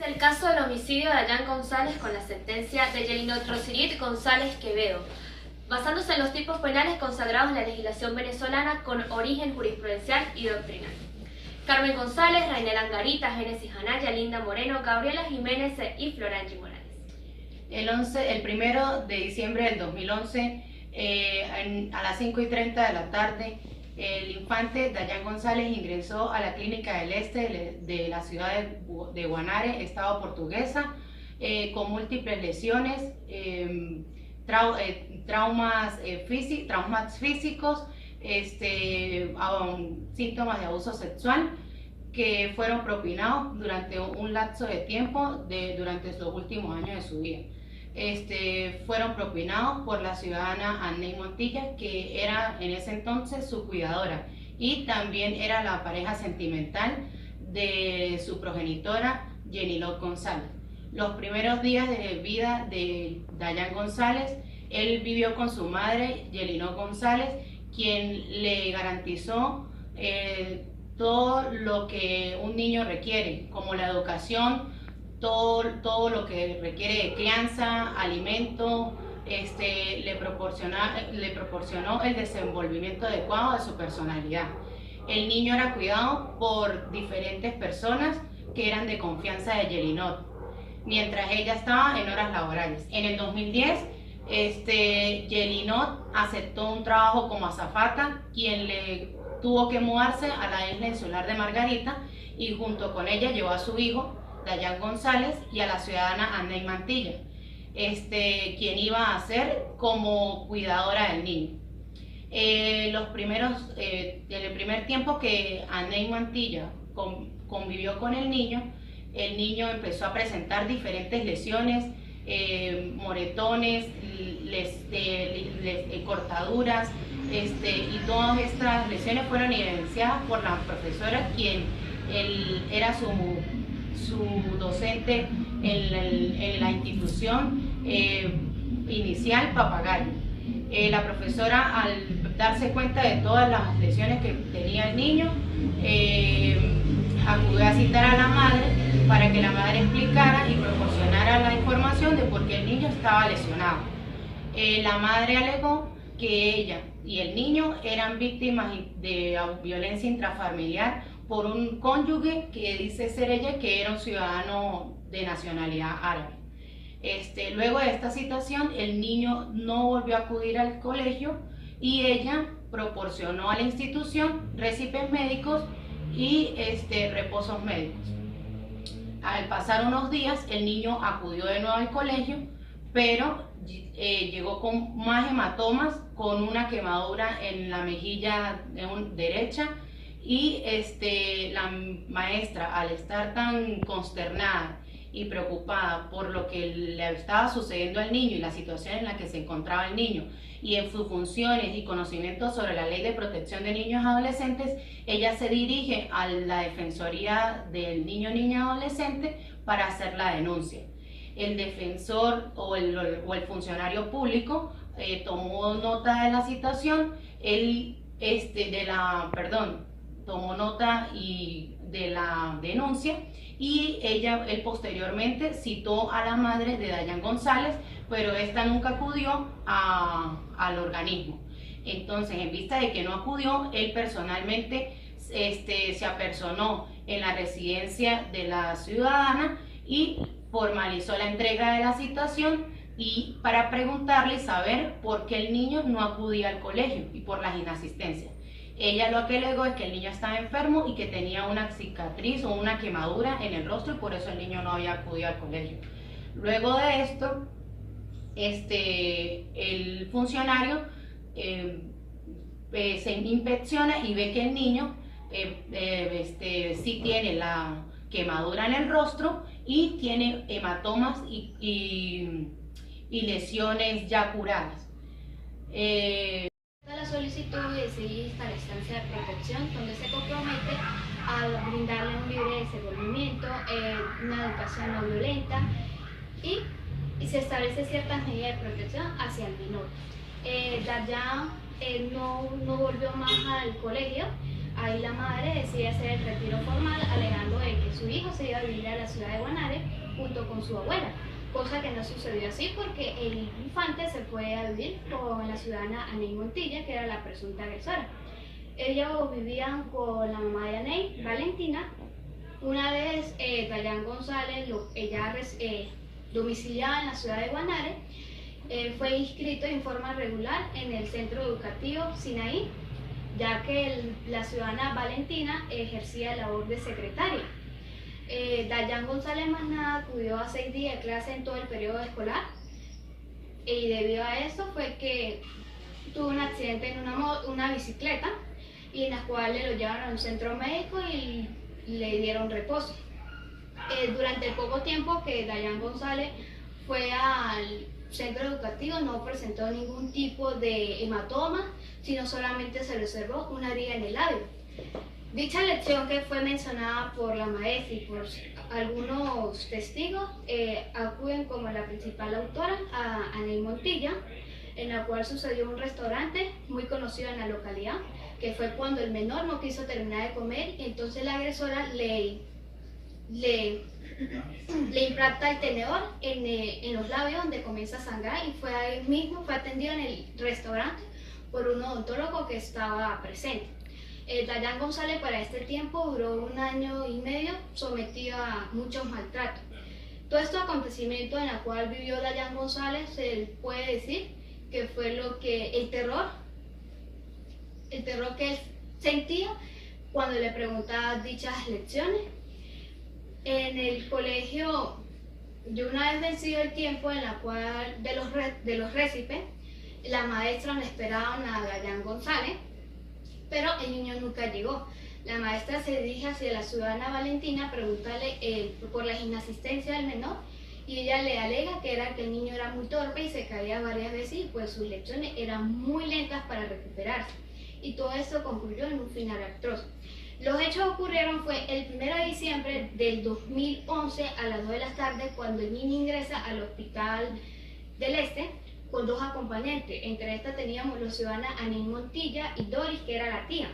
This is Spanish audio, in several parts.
El caso del homicidio de Dayan González con la sentencia de Yelinot Rosirit González Quevedo, basándose en los tipos penales consagrados en la legislación venezolana con origen jurisprudencial y doctrinal. Carmen González, Rainer Angarita, Génesis Anaya, Linda Moreno, Gabriela Jiménez y Florangi Morales. El 1 de diciembre del 2011, a las 5:30 de la tarde, el infante Dayan González ingresó a la Clínica del Este de la ciudad de Guanare, Estado Portuguesa, con múltiples lesiones, traumas físicos, síntomas de abuso sexual que fueron propinados durante un lapso de tiempo durante los últimos años de su vida. Fueron propinados por la ciudadana Anney Montilla, que era en ese entonces su cuidadora y también era la pareja sentimental de su progenitora Yelinot González. Los primeros días de vida de Dayan González, él vivió con su madre Yelinot González, quien le garantizó todo lo que un niño requiere, como la educación, todo lo que requiere de crianza, alimento, le proporcionó el desenvolvimiento adecuado de su personalidad. El niño era cuidado por diferentes personas que eran de confianza de Yelinot, mientras ella estaba en horas laborales. En el 2010, Yelinot aceptó un trabajo como azafata, quien le tuvo que mudarse a la isla insular de Margarita, y junto con ella llevó a su hijo Dayan González y a la ciudadana Anney Mantilla, quien iba a ser como cuidadora del niño. En el primer tiempo que Anney Mantilla convivió con el niño empezó a presentar diferentes lesiones, moretones, cortaduras, y todas estas lesiones fueron evidenciadas por la profesora, quien era su docente en la institución inicial Papagayo. La profesora, al darse cuenta de todas las lesiones que tenía el niño, acudió a citar a la madre para que la madre explicara y proporcionara la información de por qué el niño estaba lesionado. La madre alegó que ella y el niño eran víctimas de violencia intrafamiliar por un cónyuge que dice ser ella, que era un ciudadano de nacionalidad árabe. Luego de esta situación, el niño no volvió a acudir al colegio y ella proporcionó a la institución récipes médicos y reposos médicos. Al pasar unos días, el niño acudió de nuevo al colegio, pero llegó con más hematomas, con una quemadura en la mejilla derecha, y la maestra, al estar tan consternada y preocupada por lo que le estaba sucediendo al niño y la situación en la que se encontraba el niño y en sus funciones y conocimientos sobre la Ley de Protección de Niños y Adolescentes, ella se dirige a la Defensoría del Niño, Niña y Adolescente para hacer la denuncia. El defensor o el funcionario público tomó nota de la situación, tomó nota de la denuncia, y él posteriormente citó a la madre de Dayan González, pero esta nunca acudió al organismo. Entonces, en vista de que no acudió, él personalmente se apersonó en la residencia de la ciudadana y formalizó la entrega de la citación, y para preguntarle y saber por qué el niño no acudía al colegio y por las inasistencias. Ella lo que alegó es que el niño estaba enfermo y que tenía una cicatriz o una quemadura en el rostro, y por eso el niño no había acudido al colegio. Luego de esto, el funcionario se inspecciona y ve que el niño sí tiene la quemadura en el rostro y tiene hematomas y lesiones ya curadas. La solicitud de seguir esta estancia de protección, donde se compromete a brindarle un libre desenvolvimiento, una educación no violenta, y se establece ciertas medidas de protección hacia el menor. Dayan no volvió más al colegio. Ahí la madre decide hacer el retiro formal, alegando de que su hijo se iba a vivir a la ciudad de Guanare junto con su abuela, cosa que no sucedió así porque el infante se fue a vivir con la ciudadana Aney Montilla, que era la presunta agresora. Ellos vivían con la mamá de Aney, Valentina. Una vez Dayan González, ella domiciliada en la ciudad de Guanare, fue inscrito en forma regular en el centro educativo Sinaí, ya que la ciudadana Valentina ejercía labor de secretaria. Dayan González más nada acudió a 6 días de clase en todo el periodo escolar, y debido a eso fue que tuvo un accidente en una bicicleta, y en la cual le lo llevaron a un centro médico y le dieron reposo. Durante el poco tiempo que Dayan González fue al centro educativo no presentó ningún tipo de hematoma, sino solamente se le observó una herida en el labio. Dicha lección, que fue mencionada por la maestra y por algunos testigos, acuden como la principal autora a Aney Montilla, en la cual sucedió un restaurante muy conocido en la localidad, que fue cuando el menor no quiso terminar de comer, y entonces la agresora le impacta el tenedor en los labios, donde comienza a sangrar, y fue atendido en el restaurante por un odontólogo que estaba presente. Dayan González para este tiempo duró 1 año y medio sometido a muchos maltratos. Todo estos acontecimientos en el cual vivió Dayan González, se puede decir que fue el terror que él sentía cuando le preguntaba dichas lecciones. En el colegio, yo una vez vencido el tiempo en la cual de los récipes, la maestra me esperaban a Dayan González, pero el niño nunca llegó. La maestra se dirige hacia la ciudadana Valentina a preguntarle por la inasistencia del menor, y ella le alega que el niño era muy torpe y se caía varias veces, y pues sus lecciones eran muy lentas para recuperarse. Y todo eso concluyó en un final atroz. Los hechos ocurrieron fue el 1 de diciembre del 2011 a las 2 de la tarde, cuando el niño ingresa al hospital del Este con 2 acompañantes. Entre estas teníamos la ciudadana Aney Montilla y Doris, que era la tía.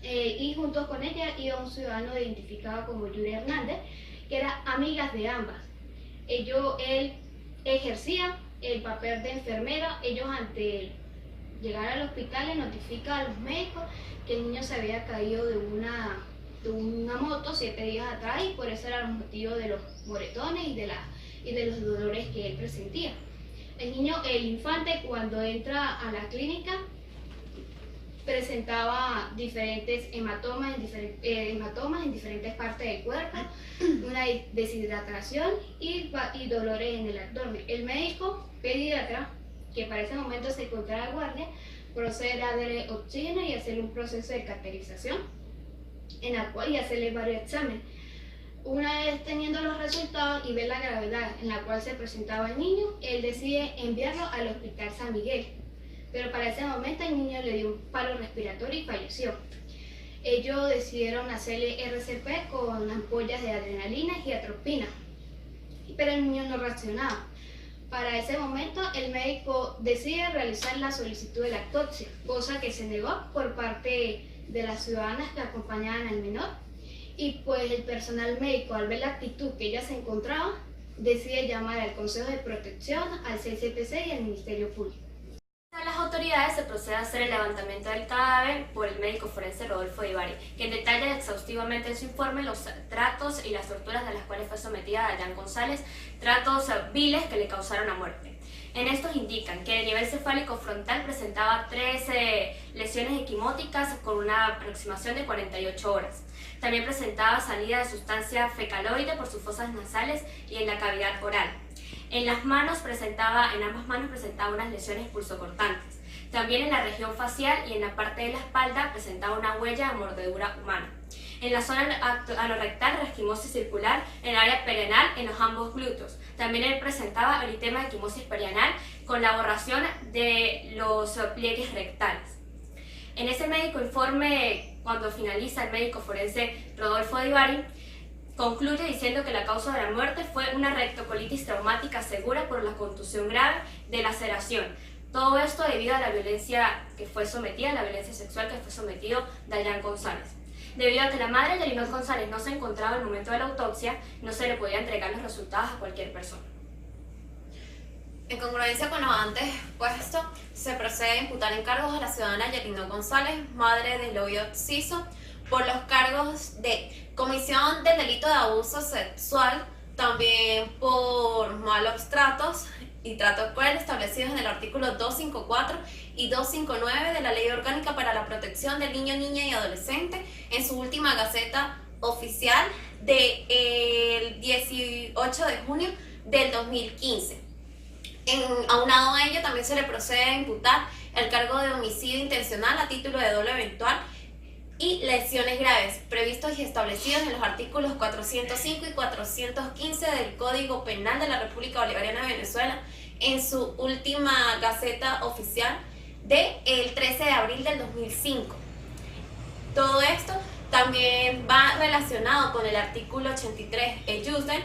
Y junto con ella iba un ciudadano identificado como Yuri Hernández, que eran amigas de ambas. Él ejercía el papel de enfermera. Ellos, ante llegar al hospital, le notifican a los médicos que el niño se había caído de una moto 7 días atrás, y por eso era el motivo de los moretones y de los dolores que él presentía. El infante, cuando entra a la clínica, presentaba diferentes hematomas en diferentes partes del cuerpo, una deshidratación y dolores en el abdomen. El médico pediatra, que para ese momento se encontraba de guardia, procede a darle oxígeno y hacerle un proceso de caterización y hacerle varios exámenes. Una vez teniendo los resultados y ver la gravedad en la cual se presentaba el niño, él decide enviarlo al Hospital San Miguel, pero para ese momento el niño le dio un paro respiratorio y falleció. Ellos decidieron hacerle RCP con ampollas de adrenalina y atropina, pero el niño no reaccionaba. Para ese momento el médico decide realizar la solicitud de la autopsia, cosa que se negó por parte de las ciudadanas que acompañaban al menor, y pues el personal médico, al ver la actitud que ella se encontraba, decide llamar al Consejo de Protección, al CCPC y al Ministerio Público. A las autoridades se procede a hacer el levantamiento del cadáver por el médico forense Rodolfo Divari, quien detalla exhaustivamente en su informe los tratos y las torturas de las cuales fue sometida Dayan González, tratos viles que le causaron la muerte. En estos indican que el nivel cefálico frontal presentaba 13 lesiones equimóticas con una aproximación de 48 horas. También presentaba salida de sustancia fecaloide por sus fosas nasales y en la cavidad oral. En ambas manos presentaba unas lesiones pulsocortantes. También en la región facial y en la parte de la espalda presentaba una huella de mordedura humana. En la zona anorectal, resquimosis circular, en el área perianal, en los ambos glúteos. También él presentaba eritema de equimosis perianal con la borración de los pliegues rectales. En ese médico informe, cuando finaliza el médico forense Rodolfo Divari, concluye diciendo que la causa de la muerte fue una rectocolitis traumática segura por la contusión grave de laceración. Todo esto debido a la violencia que fue sometida, la violencia sexual que fue sometido Dayan González. Debido a que la madre de Yarinor González no se encontraba al momento de la autopsia, no se le podía entregar los resultados a cualquier persona. En congruencia con lo antes expuesto, se procede a imputar encargos a la ciudadana Yarinor González, madre de Eloy Oxiso, por los cargos de comisión del delito de abuso sexual, también por malos tratos y trato cruel establecidos en el artículo 254 y 259 de la Ley Orgánica para la Protección del Niño, Niña y Adolescente en su última Gaceta Oficial del 18 de junio del 2015. Aunado a ello, también se le procede a imputar el cargo de homicidio intencional a título de dolo eventual y lesiones graves, previstos y establecidos en los artículos 405 y 415 del Código Penal de la República Bolivariana de Venezuela en su última Gaceta Oficial del 13 de abril del 2005. Todo esto también va relacionado con el artículo 83 Ejusden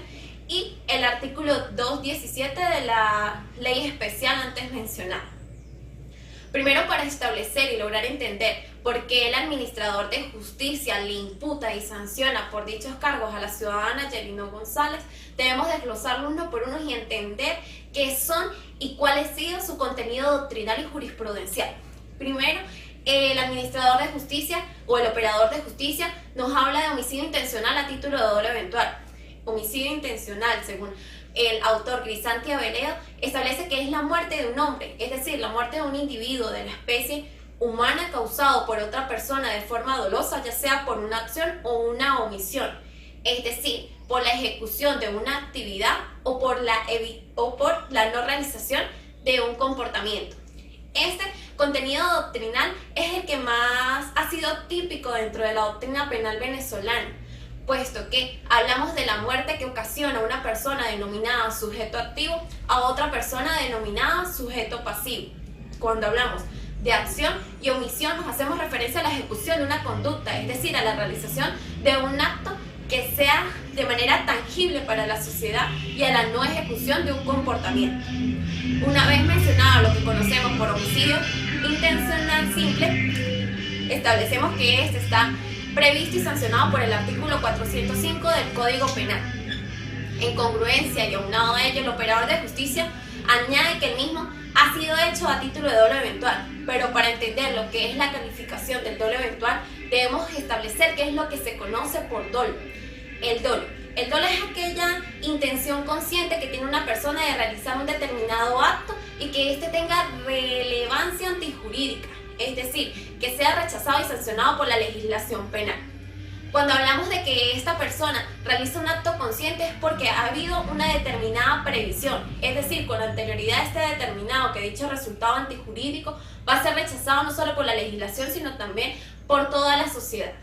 y el artículo 217 de la ley especial antes mencionada. Primero, para establecer y lograr entender por qué el administrador de justicia le imputa y sanciona por dichos cargos a la ciudadana Yarinor González, debemos desglosarlo uno por uno y entender qué son y cuál ha sido su contenido doctrinal y jurisprudencial. Primero, el administrador de justicia o el operador de justicia nos habla de homicidio intencional a título de dolo eventual. Homicidio intencional, según el autor Grisanti Aveledo, establece que es la muerte de un hombre, es decir, la muerte de un individuo de la especie humana causado por otra persona de forma dolosa, ya sea por una acción o una omisión, es decir, por la ejecución de una actividad o por la no realización de un comportamiento. Este contenido doctrinal es el que más ha sido típico dentro de la doctrina penal venezolana, puesto que hablamos de la muerte que ocasiona una persona denominada sujeto activo a otra persona denominada sujeto pasivo. Cuando hablamos de acción y omisión nos hacemos referencia a la ejecución de una conducta, es decir, a la realización de un acto que sea de manera tangible para la sociedad y a la no ejecución de un comportamiento. Una vez mencionado lo que conocemos por homicidio intencional simple, establecemos que este está previsto y sancionado por el artículo 405 del Código Penal. En congruencia y aunado a ello, el operador de justicia añade que el mismo ha sido hecho a título de dolo eventual, pero para entender lo que es la calificación del dolo eventual, debemos establecer qué es lo que se conoce por dolo. El dolo es aquella intención consciente que tiene una persona de realizar un determinado acto y que éste tenga relevancia antijurídica, es decir, que sea rechazado y sancionado por la legislación penal. Cuando hablamos de que esta persona realiza un acto consciente es porque ha habido una determinada previsión, es decir, con anterioridad esté determinado que dicho resultado antijurídico va a ser rechazado no solo por la legislación, sino también por toda la sociedad.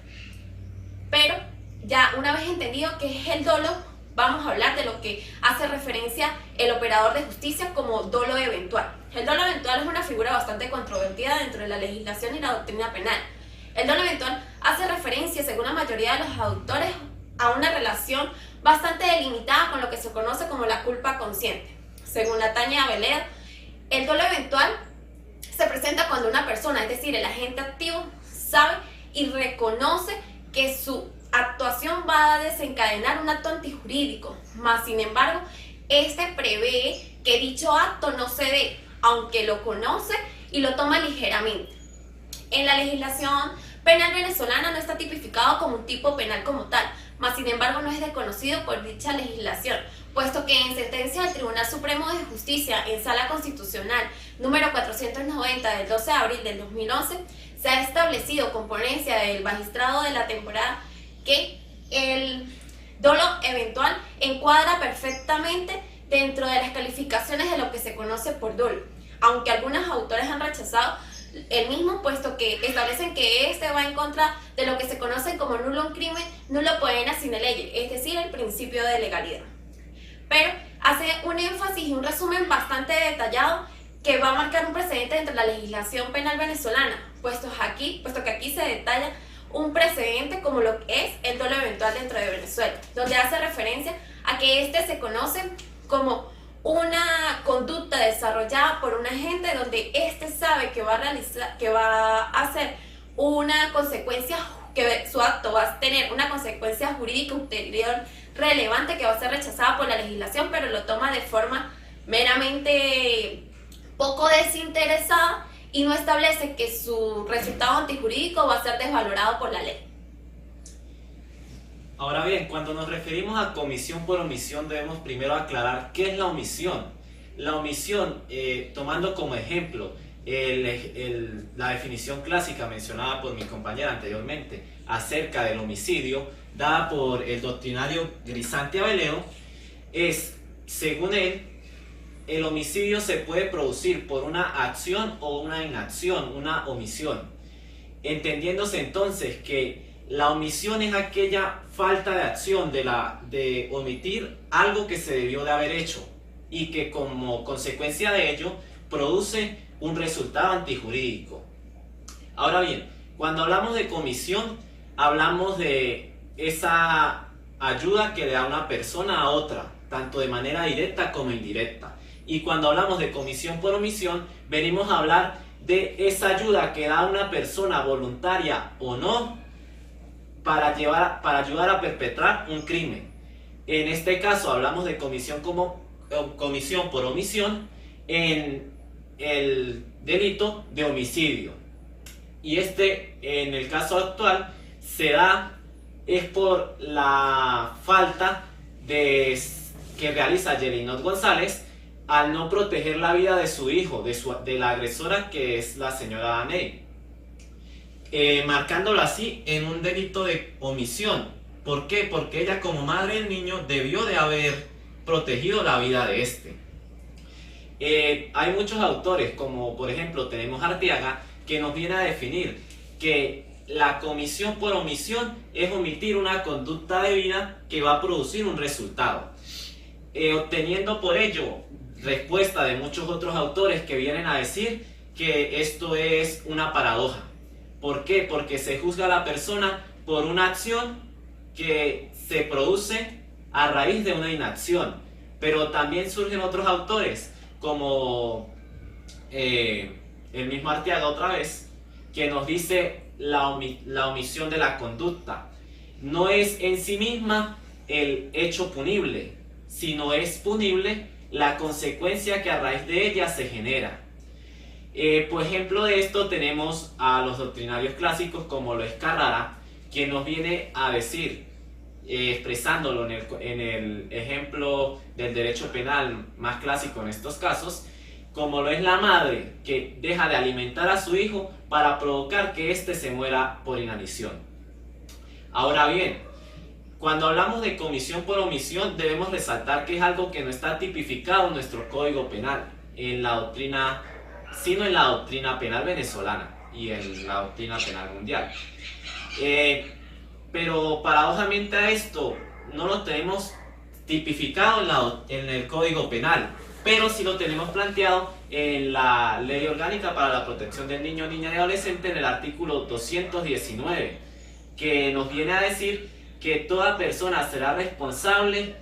Pero ya una vez entendido qué es el dolo, vamos a hablar de lo que hace referencia el operador de justicia como dolo eventual. El dolo eventual es una figura bastante controvertida dentro de la legislación y la doctrina penal. El dolo eventual hace referencia, según la mayoría de los autores, a una relación bastante delimitada con lo que se conoce como la culpa consciente. Según Natalia Aveledo, el dolo eventual se presenta cuando una persona, es decir, el agente activo, sabe y reconoce que su actuación va a desencadenar un acto antijurídico, mas sin embargo, este prevé que dicho acto no se dé, aunque lo conoce y lo toma ligeramente. En la legislación penal venezolana no está tipificado como un tipo penal como tal, mas sin embargo no es desconocido por dicha legislación, puesto que en sentencia del Tribunal Supremo de Justicia en Sala Constitucional número 490 del 12 de abril del 2011 se ha establecido con ponencia del magistrado de la temporada que el dolo eventual encuadra perfectamente dentro de las calificaciones de lo que se conoce por dolo, aunque algunos autores han rechazado el mismo, puesto que establecen que este va en contra de lo que se conoce como nulo un crimen, nulo poena sine lege, es decir, el principio de legalidad. Pero hace un énfasis y un resumen bastante detallado que va a marcar un precedente dentro de la legislación penal venezolana, puesto que aquí se detalla un precedente como lo que es el dolo eventual dentro de Venezuela, donde hace referencia a que este se conoce como una conducta desarrollada por un agente donde éste sabe que va a hacer una consecuencia que su acto va a tener una consecuencia jurídica ulterior relevante que va a ser rechazada por la legislación, pero lo toma de forma meramente poco desinteresada y no establece que su resultado antijurídico va a ser desvalorado por la ley. Ahora bien, cuando nos referimos a comisión por omisión, debemos primero aclarar qué es la omisión. La omisión, tomando como ejemplo la definición clásica mencionada por mi compañera anteriormente acerca del homicidio, dada por el doctrinario Grisanti Abeleo, es, según él, el homicidio se puede producir por una acción o una inacción, una omisión. Entendiéndose entonces que la omisión es aquella falta de acción de omitir algo que se debió de haber hecho y que como consecuencia de ello produce un resultado antijurídico. Ahora bien, cuando hablamos de comisión, hablamos de esa ayuda que le da una persona a otra, tanto de manera directa como indirecta. Y cuando hablamos de comisión por omisión, venimos a hablar de esa ayuda que da una persona voluntaria o no para ayudar a perpetrar un crimen. En este caso hablamos de comisión por omisión en el delito de homicidio. Y en el caso actual, se da es por la falta que realiza Yelinot González al no proteger la vida de su hijo, de la agresora, que es la señora Daney, marcándolo así en un delito de omisión. ¿Por qué? Porque ella, como madre del niño, debió de haber protegido la vida de este. Hay muchos autores, como por ejemplo tenemos Arteaga, que nos viene a definir que la comisión por omisión es omitir una conducta debida que va a producir un resultado, obteniendo por ello respuesta de muchos otros autores que vienen a decir que esto es una paradoja. ¿Por qué? Porque se juzga a la persona por una acción que se produce a raíz de una inacción. Pero también surgen otros autores, como el mismo Arteaga otra vez, que nos dice la omisión de la conducta. No es en sí misma el hecho punible, sino es punible la consecuencia que a raíz de ella se genera. Por ejemplo de esto tenemos a los doctrinarios clásicos como lo es Carrara, quien nos viene a decir, expresándolo en el ejemplo del derecho penal más clásico en estos casos, como lo es la madre que deja de alimentar a su hijo para provocar que éste se muera por inanición. Ahora bien, cuando hablamos de comisión por omisión, debemos resaltar que es algo que no está tipificado en nuestro Código Penal, sino en la doctrina penal venezolana y en la doctrina penal mundial. Pero paradójicamente a esto no lo tenemos tipificado en el Código Penal, pero sí lo tenemos planteado en la Ley Orgánica para la Protección del Niño, Niña y Adolescente en el artículo 219, que nos viene a decir que toda persona será responsable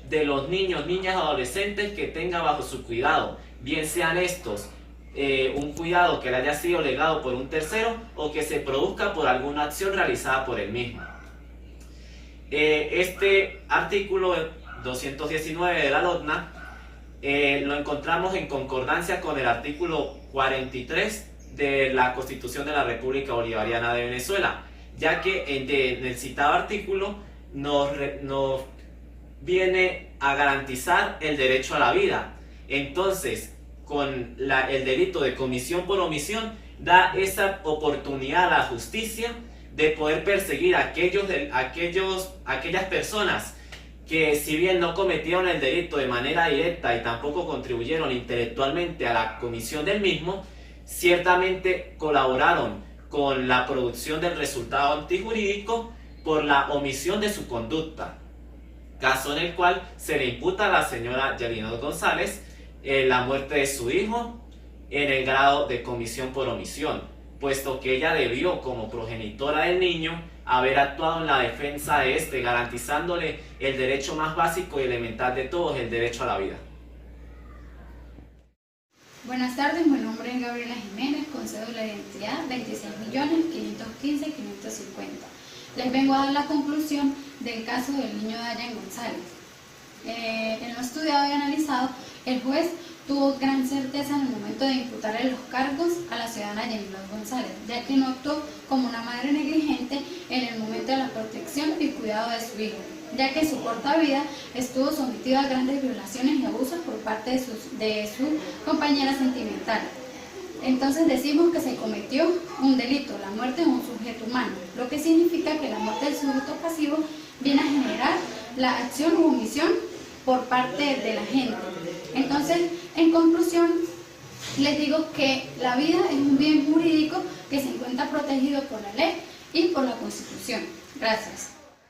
de los niños, niñas o adolescentes que tenga bajo su cuidado, bien sean estos un cuidado que le haya sido legado por un tercero o que se produzca por alguna acción realizada por él mismo. Este artículo 219 de la LOTNA lo encontramos en concordancia con el artículo 43 de la Constitución de la República Bolivariana de Venezuela, ya que en el citado artículo nos viene a garantizar el derecho a la vida. Entonces, con el delito de comisión por omisión, da esa oportunidad a la justicia de poder perseguir a aquellas personas que, si bien no cometieron el delito de manera directa y tampoco contribuyeron intelectualmente a la comisión del mismo, ciertamente colaboraron con la producción del resultado antijurídico por la omisión de su conducta, caso en el cual se le imputa a la señora Yelinot González la muerte de su hijo en el grado de comisión por omisión, puesto que ella debió, como progenitora del niño, haber actuado en la defensa de este, garantizándole el derecho más básico y elemental de todos, el derecho a la vida. Buenas tardes, mi nombre es Gabriela Jiménez, con cédula de identidad 26.515.550. les vengo a dar la conclusión del caso del niño Dayan González. En lo estudiado y analizado, el juez tuvo gran certeza en el momento de imputarle los cargos a la ciudadana Yanilot González, ya que no actuó como una madre negligente en el momento de la protección y cuidado de su hijo, ya que en su corta vida estuvo sometido a grandes violaciones y abusos por parte de su compañera sentimental. Entonces decimos que se cometió un delito, la muerte de un sujeto humano, lo que significa que la muerte del sujeto pasivo viene a generar la acción u omisión por parte de la gente. Entonces, en conclusión, les digo que la vida es un bien jurídico que se encuentra protegido por la ley y por la Constitución. Gracias.